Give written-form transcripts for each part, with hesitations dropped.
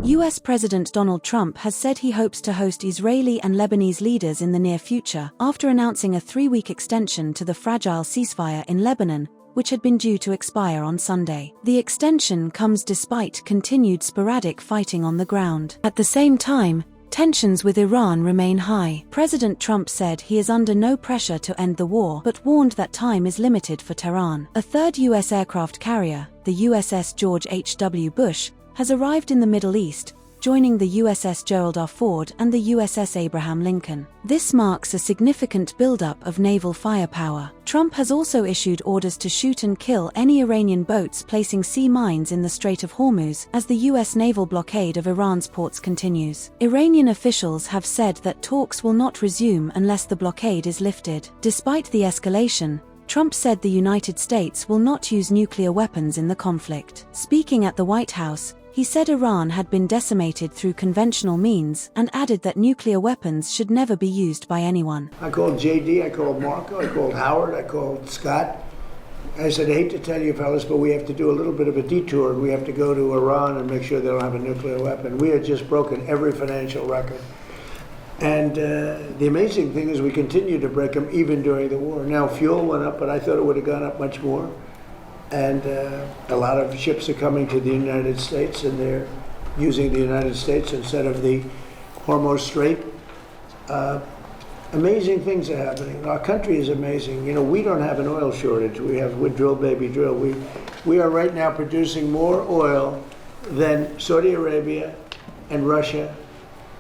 US President Donald Trump has said he hopes to host Israeli and Lebanese leaders in the near future, after announcing a 3-week extension to the fragile ceasefire in Lebanon, which had been due to expire on Sunday. The extension comes despite continued sporadic fighting on the ground. At the same time, tensions with Iran remain high. President Trump said he is under no pressure to end the war, but warned that time is limited for Tehran. A third U.S. aircraft carrier, the USS George H.W. Bush, has arrived in the Middle East, joining the USS Gerald R. Ford and the USS Abraham Lincoln. This marks a significant buildup of naval firepower. Trump has also issued orders to shoot and kill any Iranian boats placing sea mines in the Strait of Hormuz as the U.S. naval blockade of Iran's ports continues. Iranian officials have said that talks will not resume unless the blockade is lifted. Despite the escalation, Trump said the United States will not use nuclear weapons in the conflict. Speaking at the White House, he said Iran had been decimated through conventional means and added that nuclear weapons should never be used by anyone. I called JD, I called Marco, I called Howard, I called Scott. I said, I hate to tell you fellas, but we have to do a little bit of a detour. We have to go to Iran and make sure they don't have a nuclear weapon. We had just broken every financial record. And the amazing thing is we continue to break them even during the war. Now fuel went up, but I thought it would have gone up much more. And a lot of ships are coming to the United States, and they're using the United States instead of the Hormuz Strait. Amazing things are happening. Our country is amazing. You know, we don't have an oil shortage. We drill, baby, drill. We are right now producing more oil than Saudi Arabia and Russia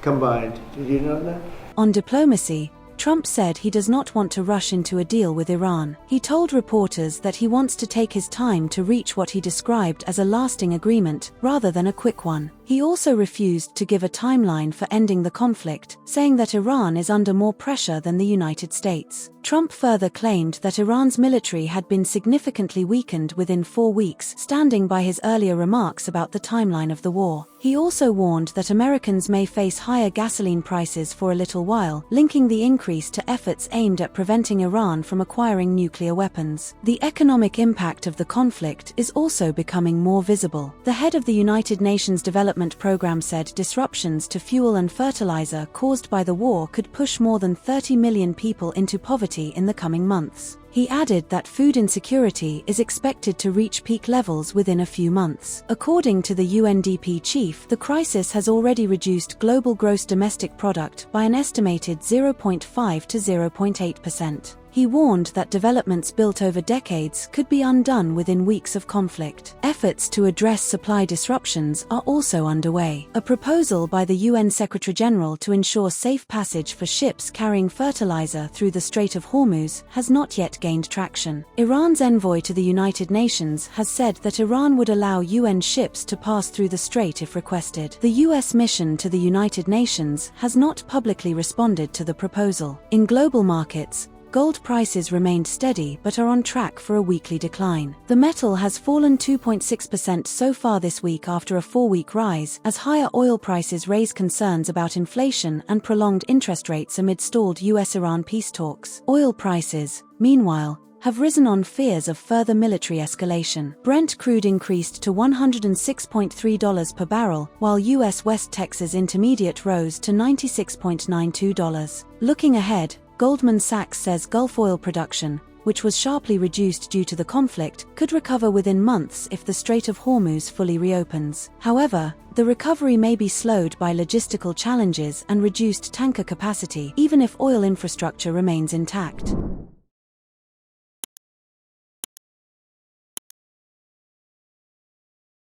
combined. Did you know that? On diplomacy, Trump said he does not want to rush into a deal with Iran. He told reporters that he wants to take his time to reach what he described as a lasting agreement, rather than a quick one. He also refused to give a timeline for ending the conflict, saying that Iran is under more pressure than the United States. Trump further claimed that Iran's military had been significantly weakened within 4 weeks, standing by his earlier remarks about the timeline of the war. He also warned that Americans may face higher gasoline prices for a little while, linking the increase to efforts aimed at preventing Iran from acquiring nuclear weapons. The economic impact of the conflict is also becoming more visible. The head of the United Nations Development Programme said disruptions to fuel and fertilizer caused by the war could push more than 30 million people into poverty in the coming months. He added that food insecurity is expected to reach peak levels within a few months. According to the UNDP chief, the crisis has already reduced global gross domestic product by an estimated 0.5 to 0.8%. He warned that developments built over decades could be undone within weeks of conflict. Efforts to address supply disruptions are also underway. A proposal by the UN Secretary-General to ensure safe passage for ships carrying fertilizer through the Strait of Hormuz has not yet gained traction. Iran's envoy to the United Nations has said that Iran would allow UN ships to pass through the strait if requested. The US mission to the United Nations has not publicly responded to the proposal. In global markets, gold prices remained steady but are on track for a weekly decline. The metal has fallen 2.6% so far this week after a 4-week rise, as higher oil prices raise concerns about inflation and prolonged interest rates amid stalled US-Iran peace talks. Oil prices, meanwhile, have risen on fears of further military escalation. Brent crude increased to $106.3 per barrel, while US West Texas Intermediate rose to $96.92. Looking ahead, Goldman Sachs says Gulf oil production, which was sharply reduced due to the conflict, could recover within months if the Strait of Hormuz fully reopens. However, the recovery may be slowed by logistical challenges and reduced tanker capacity, even if oil infrastructure remains intact.